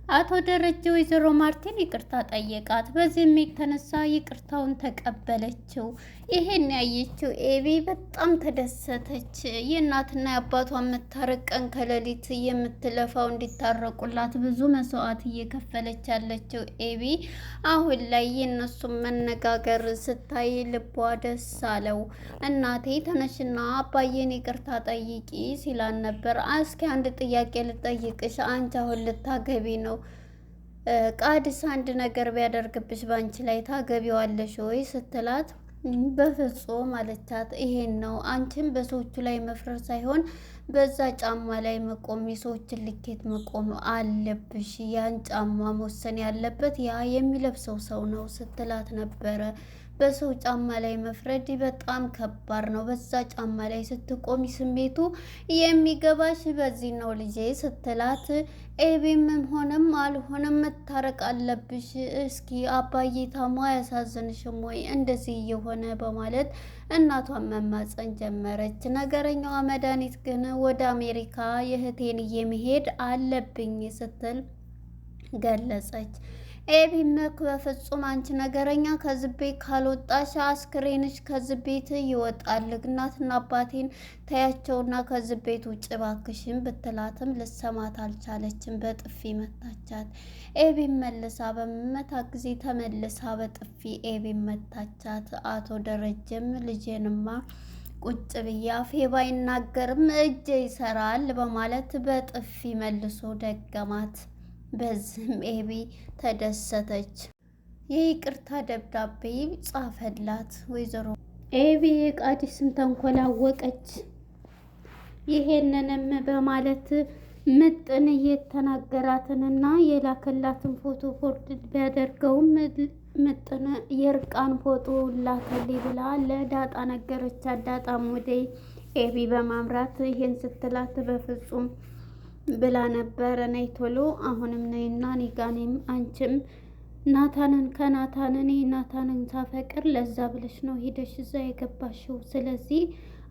አቶ ደረጀ ወይዘሮ ማርቲን ይቅርታ ጠየቃት። በዚህም የተነሳ ይቅርታውን ተቀበለችው። ይሄን ያየችው ኤቢ በጣም ተደሰተች። የእናትና የአባቷን መታረቅ ቀን ከሌሊት የምትለፋው እንዲታረቁላት ብዙ መስዋዕት እየከፈለች ያለችው ኤቢ አሁን ላይ የእነሱን መነጋገር ስታይ ልቧ ደስ አለው። እናቴ ተነሽና አባዬን ይቅርታ ጠይቂ ሲላን ነበር። እስኪ አንድ ጥያቄ ልጠይቅሽ፣ አንቺ አሁን ልታገቢ ነው ቃድስ አንድ ነገር ቢያደርግብሽ ባንቺ ላይ ታገቢዋለሽ ወይ ስትላት በፍጹም አለቻት። ይሄን ነው አንቺም በሰዎቹ ላይ መፍረር ሳይሆን በዛ ጫማ ላይ መቆም፣ የሰዎችን ልኬት መቆም አለብሽ። ያን ጫማ መወሰን ያለበት ያ የሚለብሰው ሰው ነው ስትላት ነበረ። በሰው ጫማ ላይ መፍረድ በጣም ከባድ ነው። በዛ ጫማ ላይ ስትቆሚ ስሜቱ የሚገባሽ በዚህ ነው ልጄ ስትላት፣ ኤቢምም ሆነም አልሆነም መታረቅ አለብሽ። እስኪ አባዬ ታሞ አያሳዝንሽም ወይ እንደዚህ እየሆነ በማለት እናቷን መማፀን ጀመረች። ነገረኛዋ መድኃኒት ግን ወደ አሜሪካ የእህቴን መሄድ አለብኝ ስትል ገለጸች። ኤቢም በፍጹም አንቺ ነገረኛ ከዚህ ቤት ካልወጣሽ አስክሬንሽ ከዚህ ቤት ይወጣል። እናትና አባቴን ተያቸውና ከዚህ ቤት ውጭ እባክሽን ብትላትም ልሰማት አልቻለችም። በጥፊ መታቻት። ኤቢም መልሳ በመመታ ጊዜ ተመልሳ በጥፊ ኤቢም መታቻት። አቶ ደረጀም ልጄንማ ቁጭ ብዬ አፌ ባይናገርም እጄ ይሰራል በማለት በጥፊ መልሶ ደገማት። በዚህም ኤቢ ተደሰተች። የይቅርታ ደብዳቤ ጻፈላት። ወይዘሮ ኤቢ የቃዲስን ተንኮል አወቀች። ይሄንንም በማለት ምጥን የተናገራትንና የላከላትን ፎቶ ፎርድ ቢያደርገውም ምጥን የእርቃን ፎቶ ላከልኝ ብላ ለዳጣ ነገረቻት። ዳጣም ወደ ኤቢ በማምራት ይሄን ስትላት በፍጹም ብላ ነበረ። ነይ ቶሎ አሁንም ነይና ኒጋኔም አንቺም ናታንን ከናታን እኔ ናታንን ሳፈቅር ለዛ ብለሽ ነው ሄደሽ እዛ የገባሽው። ስለዚህ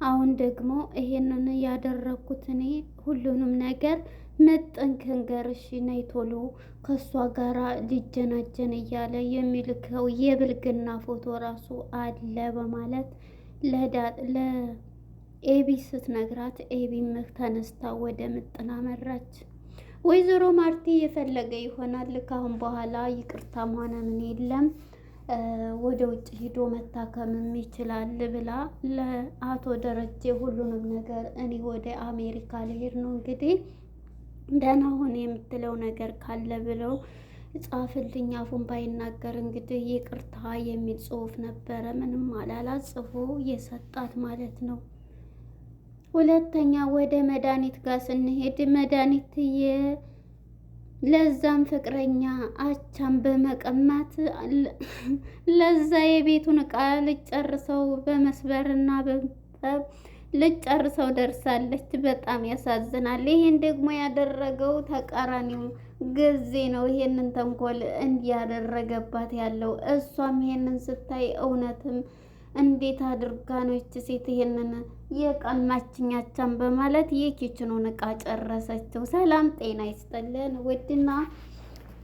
አሁን ደግሞ ይሄንን ያደረኩት እኔ ሁሉንም ነገር መጠን ከንገርሽ፣ ነይ ቶሎ ከእሷ ጋራ ሊጀናጀን እያለ የሚልከው የብልግና ፎቶ ራሱ አለ በማለት ኤቢ ስትነግራት ኤቢም ተነስታ ወደ ምጥን አመራች። ወይዘሮ ማርቲ የፈለገ ይሆናል ካሁን በኋላ ይቅርታም ሆነ ምን የለም ወደ ውጭ ሂዶ መታከምም ይችላል ብላ ለአቶ ደረጀ ሁሉንም ነገር እኔ ወደ አሜሪካ ልሄድ ነው እንግዲህ ደህና ሆነ የምትለው ነገር ካለ ብለው ጻፍልኝ። አፉን ባይናገር እንግዲህ ይቅርታ የሚል ጽሑፍ ነበረ። ምንም አላላት ጽፎ የሰጣት ማለት ነው። ሁለተኛ ወደ መድኃኒት ጋር ስንሄድ መድኃኒት ለዛም ፍቅረኛ አቻም በመቀማት ለዛ የቤቱን ዕቃ ልጨርሰው በመስበርና ልጨርሰው ደርሳለች። በጣም ያሳዝናል። ይሄን ደግሞ ያደረገው ተቃራኒው ጊዜ ነው። ይሄንን ተንኮል እንዲያደረገባት ያለው እሷም ይሄንን ስታይ እውነትም እንዴት አድርጋ ነው ይች ሴት ይሄንን የቀማችኛቻን በማለት የኪችኑን ዕቃ ጨረሰችው። ሰላም ጤና ይስጥልን ውድና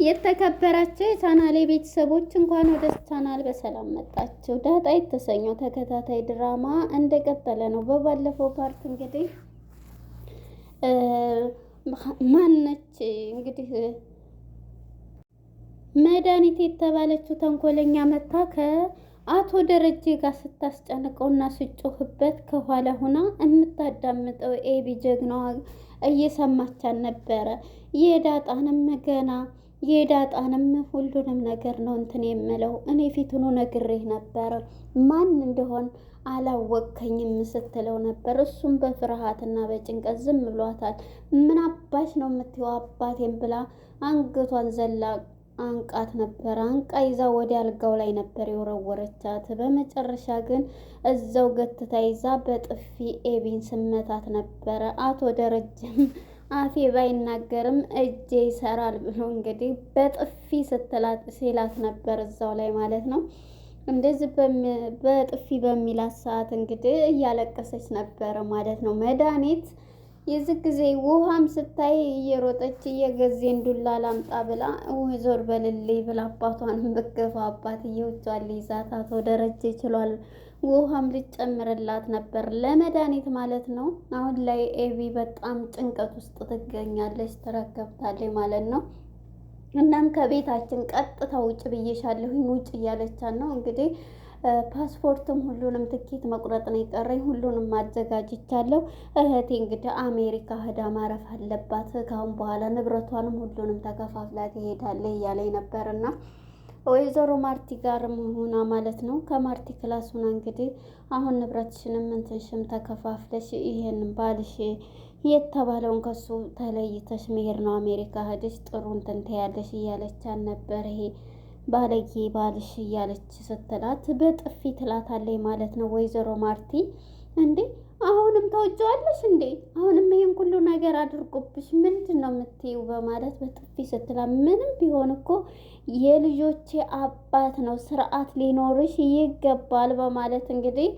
የተከበራችሁ የቻናሌ ቤተሰቦች እንኳን ወደ ቻናል በሰላም መጣችሁ። ዳጣ የተሰኘው ተከታታይ ድራማ እንደቀጠለ ነው። በባለፈው ፓርት እንግዲህ ማነች እንግዲህ መድኃኒት የተባለችው ተንኮለኛ መታ ከአቶ ደረጀ ጋር ስታስጨንቀውና ስጮህበት ከኋላ ሁና የምታዳምጠው ኤቢ ጀግናዋ እየሰማቻን ነበረ። የዳጣንም ሁሉንም ነገር ነው እንትን የምለው እኔ ፊቱኑ ነግሬህ ነበር ማን እንደሆን አላወቅከኝም ስትለው ነበር። እሱም በፍርሃትና በጭንቀት ዝም ብሏታል። ምን አባሽ ነው የምትይው አባቴን ብላ አንገቷን ዘላ አንቃት ነበር። አንቃ ይዛ ወደ አልጋው ላይ ነበር የወረወረቻት። በመጨረሻ ግን እዛው ገትታ ይዛ በጥፊ ኤቢን ስመታት ነበረ። አቶ ደረጀም አፌ ባይናገርም እጄ ይሰራል ብሎ እንግዲህ በጥፊ ሲላት ነበር እዛው ላይ ማለት ነው። እንደዚህ በጥፊ በሚላት ሰዓት እንግዲህ እያለቀሰች ነበረ ማለት ነው። መድኃኒት የዚህ ጊዜ ውሃም ስታይ እየሮጠች እየገዜን ዱላ ላምጣ ብላ ዞር በልልይ ብላ አባቷንም ብገፋ አባትዬው እጇን ሊይዛት አቶ ደረጀ ይችሏል። ውሃም ልጨምርላት ነበር ለመድኃኒት ማለት ነው። አሁን ላይ ኤቢ በጣም ጭንቀት ውስጥ ትገኛለች፣ ተረከብታለች ማለት ነው። እናም ከቤታችን ቀጥታ ውጭ ብዬሻለሁኝ ውጭ እያለቻት ነው እንግዲህ ፓስፖርትም ሁሉንም ትኬት መቁረጥ ነው የቀረኝ፣ ሁሉንም አዘጋጅቻለሁ። እህቴ እንግዲህ አሜሪካ ሄዳ ማረፍ አለባት፣ ካሁን በኋላ ንብረቷንም ሁሉንም ተከፋፍላ ትሄዳለች እያለኝ ነበርና ወይዘሮ ማርቲ ጋርም ሆና ማለት ነው ከማርቲ ክላስ ሆና እንግዲህ አሁን ንብረትሽንም እንትንሽም ተከፋፍለሽ ይሄንን ባልሽ የተባለውን ከሱ ተለይተሽ መሄድ ነው አሜሪካ ሄደሽ ጥሩ እንትን ትያለሽ እያለቻት ነበር። ይሄ ባለጌ ባልሽ እያለች ስትላት በጥፊ ትላታለች ማለት ነው ወይዘሮ ማርቲ። እንዴ አሁንም ተወጀዋለሽ እንዴ? አሁንም ይሄን ሁሉ ነገር አድርጎብሽ ምንድን ነው የምትይው? በማለት በጥፊ ስትላት ምንም ቢሆን እኮ የልጆቼ አባት ነው፣ ስርዓት ሊኖርሽ ይገባል በማለት እንግዲህ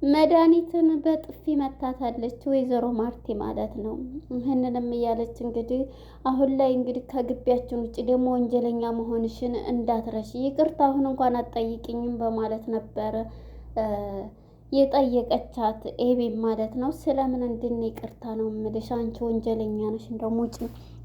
መድኃኒትን በጥፊ መታታለች ወይዘሮ ማርቲ ማለት ነው። ይህንንም እያለች እንግዲህ አሁን ላይ እንግዲህ ከግቢያችን ውጭ ደግሞ ወንጀለኛ መሆንሽን እንዳትረሽ፣ ይቅርታ አሁን እንኳን አትጠይቅኝም በማለት ነበረ የጠየቀቻት ኤቢ ማለት ነው። ስለምን እንድን ይቅርታ ነው የምልሽ? አንቺ ወንጀለኛ ነሽ፣ እንደውም ውጪ፣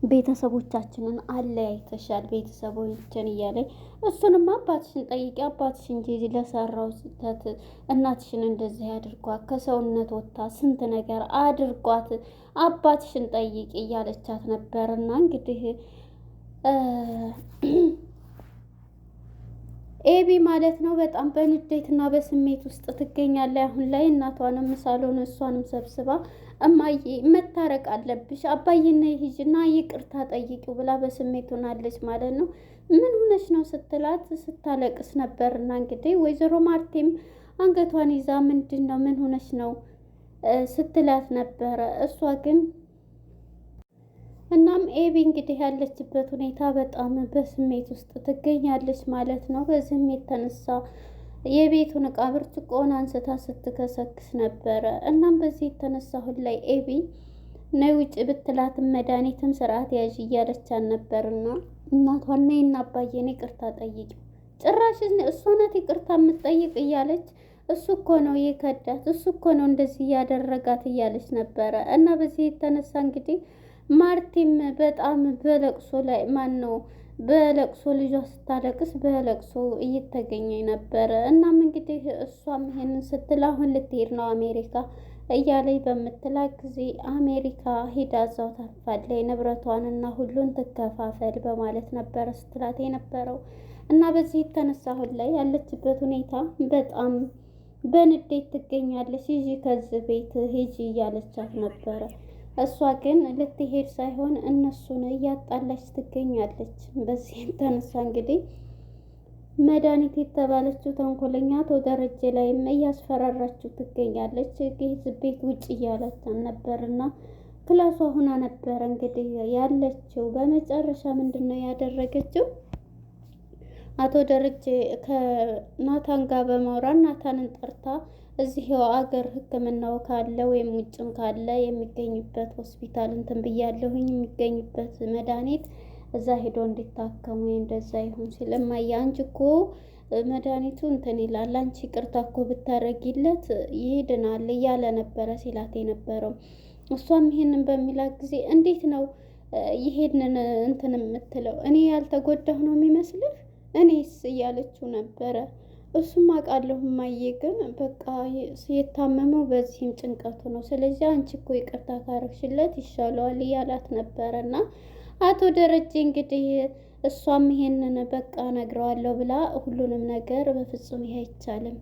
ቤተሰቦቻችንን አለያይተሻል፣ ቤተሰቦችን እያለ እሱንም አባትሽን ጠይቂ፣ አባትሽ እንጂ ለሰራው ስህተት እናትሽን እንደዚህ አድርጓት፣ ከሰውነት ወጥታ ስንት ነገር አድርጓት፣ አባትሽን ጠይቂ እያለቻት ነበርና እንግዲህ ኤቢ ማለት ነው በጣም በንዴትና በስሜት ውስጥ ትገኛለች አሁን ላይ። እናቷንም ሳሎን እሷንም ሰብስባ እማዬ መታረቅ አለብሽ አባዬና ሂጂና ይቅርታ ጠይቂው ብላ በስሜት ሆናለች ማለት ነው። ምን ሆነች ነው ስትላት ስታለቅስ ነበርና እንግዲህ ወይዘሮ ማርቴም አንገቷን ይዛ ምንድን ነው ምን ሆነች ነው ስትላት ነበረ። እሷ ግን እናም ኤቢ እንግዲህ ያለችበት ሁኔታ በጣም በስሜት ውስጥ ትገኛለች ማለት ነው። በዚህም የተነሳ የቤቱን እቃ ብርጭቆውን አንስታ ስትከሰክስ ነበረ። እናም በዚህ የተነሳ አሁን ላይ ኤቢ ነይ ውጭ ብትላትም መድኃኒትም ስርዓት ያዥ እያለቻት ነበርና እናቷን ነይና አባዬን ይቅርታ ጠይቂ፣ ጭራሽ እሷ ናት ይቅርታ የምትጠይቅ እያለች እሱ እኮ ነው የከዳት፣ እሱ እኮ ነው እንደዚህ እያደረጋት እያለች ነበረ። እና በዚህ የተነሳ እንግዲህ ማርቲም በጣም በለቅሶ ላይ ማን ነው በለቅሶ ልጇ ስታለቅስ በለቅሶ እየተገኘ ነበረ። እናም እንግዲህ እሷም ይሄንን ስትል አሁን ልትሄድ ነው አሜሪካ እያለኝ በምትላት ጊዜ አሜሪካ ሂዳ እዛው ታርፋለች፣ ንብረቷንና ሁሉን ትከፋፈል በማለት ነበረ ስትላት የነበረው። እና በዚህ የተነሳ አሁን ላይ ያለችበት ሁኔታ በጣም በንዴት ትገኛለች። ሂጂ ከዚህ ቤት ሂጂ እያለቻት ነበረ። እሷ ግን ልትሄድ ሳይሆን እነሱን እያጣላች ትገኛለች። በዚህ የተነሳ እንግዲህ መድኃኒት የተባለችው ተንኮለኛ አቶ ደረጀ ላይም እያስፈራራችው ትገኛለች። ከዚህ ቤት ውጭ እያለቻት ነበርና ክላሷ ሁና ነበረ እንግዲህ ያለችው። በመጨረሻ ምንድን ነው ያደረገችው? አቶ ደረጀ ከናታን ጋር በማውራት ናታንን ጠርታ እዚህ አገር ሕክምናው ካለ ወይም ውጭም ካለ የሚገኙበት ሆስፒታል እንትን ብያለሁኝ የሚገኙበት መድኃኒት እዛ ሄዶ እንዲታከሙ እንደዛ ይሁን ሲል እማዬ አንቺ እኮ መድኃኒቱ እንትን ይላል፣ አንቺ ይቅርታ እኮ ብታረጊለት ይሄድናል እያለ ነበረ ሲላት የነበረው። እሷም ይሄንን በሚላት ጊዜ እንዴት ነው ይሄንን እንትን የምትለው? እኔ ያልተጎዳሁ ነው የሚመስልህ እኔስ እያለችው ነበረ። እሱም አውቃለሁ እማዬ፣ ግን በቃ የታመመው በዚህም ጭንቀቱ ነው። ስለዚህ አንቺ እኮ ይቅርታ ካረግሽለት ይሻለዋል እያላት ነበረና አቶ ደረጀ እንግዲህ እሷም ይሄንን በቃ ነግረዋለሁ ብላ ሁሉንም ነገር በፍጹም ይሄ አይቻልም፣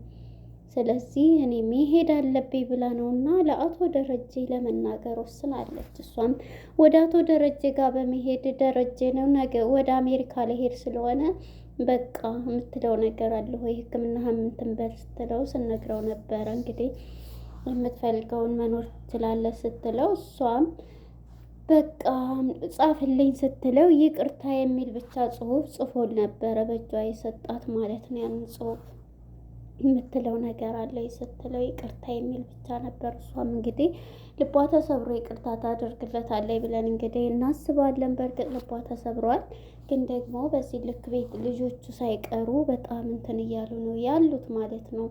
ስለዚህ እኔ መሄድ አለብኝ ብላ ነውና ለአቶ ደረጀ ለመናገር ወስናለች። እሷም ወደ አቶ ደረጀ ጋር በመሄድ ደረጀ ነው ነገ ወደ አሜሪካ ለሄድ ስለሆነ በቃ የምትለው ነገር አለ ወይ ሕክምና እንትን በል ስትለው ስነግረው ነበረ። እንግዲህ የምትፈልገውን መኖር ትችላለህ ስትለው እሷም በቃ ጻፍልኝ ስትለው ይቅርታ የሚል ብቻ ጽሁፍ ጽፎል ነበረ በእጇ የሰጣት ማለት ነው። ያንን ጽሁፍ የምትለው ነገር አለ ስትለው ይቅርታ የሚል ብቻ ነበር። እሷም እንግዲህ ልቧ ተሰብሮ ይቅርታ ታደርግለታለች ብለን እንግዲህ እናስባለን። በእርግጥ ልቧ ተሰብሯል፣ ግን ደግሞ በዚህ ልክ ቤት ልጆቹ ሳይቀሩ በጣም እንትን እያሉ ነው ያሉት ማለት ነው።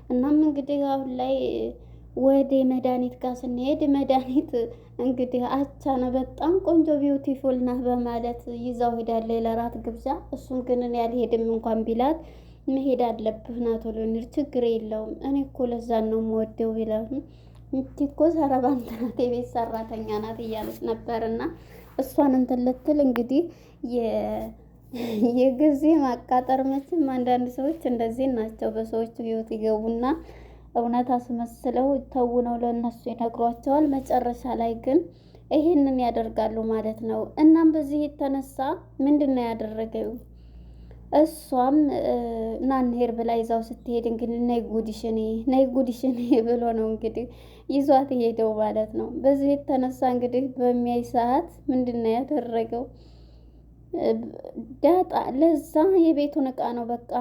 እናም እንግዲህ አሁን ላይ ወደ መድኃኒት ጋር ስንሄድ መድኃኒት እንግዲህ አቻ ነው በጣም ቆንጆ ቢዩቲፉል ነህ በማለት ይዛው ሄዳለች ለራት ግብዣ። እሱም ግን እኔ አልሄድም እንኳን ቢላት መሄድ አለብህ ና ቶሎ እንሂድ፣ ችግር የለውም እኔ እኮ ለዛን ነው የምወደው ቢለውም እንቺ እኮ ሰረባንት ናት የቤት ሰራተኛ ናት እያለች ነበርና እሷን እንትን ልትል እንግዲህ የጊዜ ማቃጠር መቼም አንዳንድ ሰዎች እንደዚህ ናቸው። በሰዎች ህይወት ይገቡና እውነት አስመስለው ተውነው ለእነሱ ይነግሯቸዋል። መጨረሻ ላይ ግን ይሄንን ያደርጋሉ ማለት ነው። እናም በዚህ የተነሳ ምንድን ነው ያደረገው? እሷም ናንሄር ብላ ይዛው ስትሄድ እንግዲህ ነይ ጉዲሽኔ ብሎ ነው እንግዲህ ይዟት ሄደው ማለት ነው። በዚህ የተነሳ እንግዲህ በሚያይ ሰዓት ምንድን ነው ያደረገው? ዳጣ ለዛ የቤቱን እቃ ነው በቃ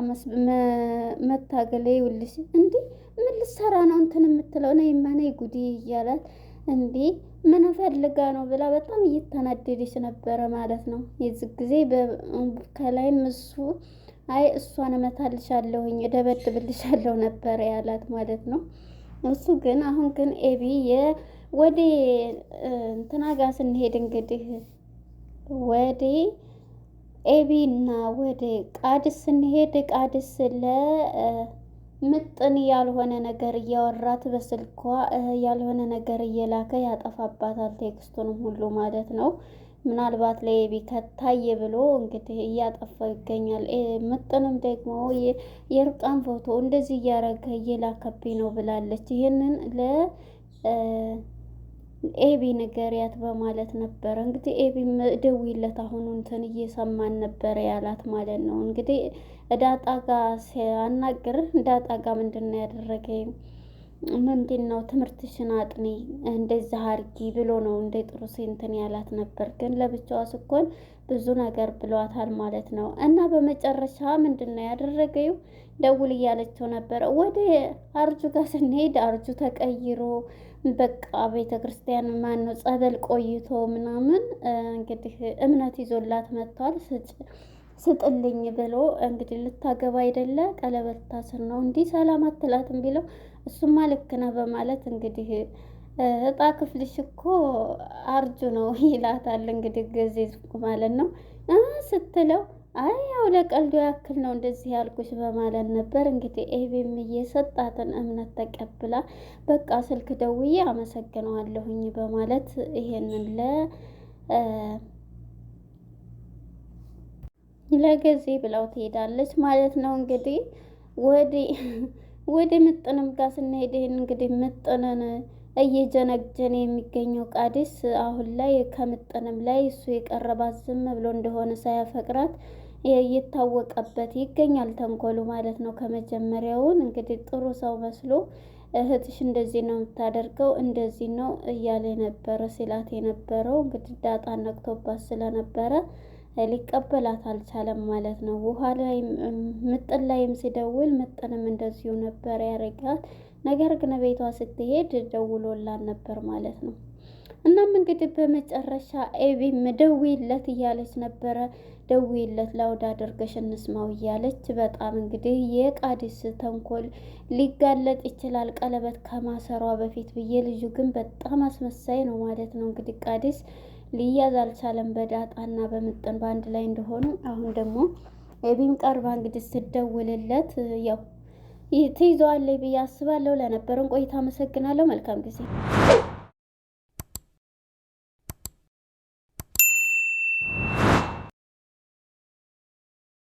መታገል ይውልሽ እንዴ ምን ልትሰራ ነው እንትን የምትለው? ነይማ ነይ ጉዲ እያላት እንዴ ምን ፈልጋ ነው ብላ በጣም እየተናደደች ነበረ ማለት ነው። የዚህ ጊዜ ከላይም እሱ አይ እሷን እመታልሻለሁኝ እደበድብልሻለሁ ነበረ ያላት ማለት ነው። እሱ ግን አሁን ግን ኤቢ ወደ እንትና ጋር ስንሄድ እንግዲህ ወደ ኤቢና ወደ ቃድስ ስንሄድ ቃድስ ምጥን ያልሆነ ነገር እያወራት በስልኳ ያልሆነ ነገር እየላከ ያጠፋባታል፣ ቴክስቱንም ሁሉ ማለት ነው። ምናልባት ለኤቢ ከታየ ብሎ እንግዲህ እያጠፋው ይገኛል። ምጥንም ደግሞ የርቃን ፎቶ እንደዚህ እያረገ እየላከብኝ ነው ብላለች። ይህንን ኤቢ ንገሪያት በማለት ነበረ እንግዲህ ኤቢ ደውይለት አሁኑ እንትን እየሰማን ነበረ ያላት ማለት ነው። እንግዲህ ዳጣ ጋ ሲያናግር ዳጣ ጋ ምንድን ነው ያደረገኝ? ምንድን ነው ትምህርትሽን አጥኒ እንደዛ አርጊ ብሎ ነው እንደ ጥሩ እንትን ያላት ነበር። ግን ለብቻዋ ስኮን ብዙ ነገር ብሏታል ማለት ነው። እና በመጨረሻ ምንድን ነው ያደረገው? ደውል እያለችው ነበረ። ወደ አርጁ ጋር ስንሄድ አርጁ ተቀይሮ በቃ ቤተ ክርስቲያን ማን ነው ጸበል ቆይቶ ምናምን እንግዲህ እምነት ይዞላት መጥቷል። ስጥልኝ ብሎ እንግዲህ ልታገባ አይደለ ቀለበት ታስር ነው እንዲህ ሰላም አትላትም ቢለው እሱማ ልክ ነህ በማለት እንግዲህ እጣ ክፍልሽ እኮ አርጁ ነው ይላታል። እንግዲህ ጊዜ ማለት ነው ስትለው አይ ያው ለቀልዶ ያክል ነው እንደዚህ ያልኩሽ በማለት ነበር። እንግዲህ ኤቢም እየሰጣትን እምነት ተቀብላ በቃ ስልክ ደውዬ አመሰግነዋለሁኝ በማለት ይሄንን ለጊዜ ብለው ትሄዳለች ማለት ነው። እንግዲህ ወደ ምጥንም ጋር ስንሄድ ይሄን እንግዲህ ምጥንን እየጀነጀነ የሚገኘው ቃዲስ አሁን ላይ ከምጥንም ላይ እሱ የቀረባት ዝም ብሎ እንደሆነ ሳያፈቅራት እየታወቀበት ይገኛል ተንኮሉ ማለት ነው። ከመጀመሪያውን እንግዲህ ጥሩ ሰው መስሎ እህትሽ እንደዚህ ነው የምታደርገው እንደዚህ ነው እያለ ነበረ ሲላት የነበረው እንግዲህ ዳጣ ነቅቶባት ስለነበረ ሊቀበላት አልቻለም ማለት ነው። ውሃ ላይ ምጥን ላይም ሲደውል ምጥንም እንደዚሁ ነበር ያረጋት። ነገር ግን ቤቷ ስትሄድ ደውሎላት ነበር ማለት ነው። እናም እንግዲህ በመጨረሻ ኤቢም ደውይለት እያለች ነበረ። ደውይለት ላውድ አድርገሽ እንስማው እያለች በጣም እንግዲህ የቃዲስ ተንኮል ሊጋለጥ ይችላል ቀለበት ከማሰሯ በፊት ብዬ። ልጁ ግን በጣም አስመሳይ ነው ማለት ነው። እንግዲህ ቃዲስ ሊያዝ አልቻለም በዳጣና በምጥን በአንድ ላይ እንደሆኑ። አሁን ደግሞ ኤቢም ቀርባ እንግዲህ ስደውልለት ያው ትይዘዋለች ብዬ አስባለሁ። ለነበረን ቆይታ አመሰግናለሁ። መልካም ጊዜ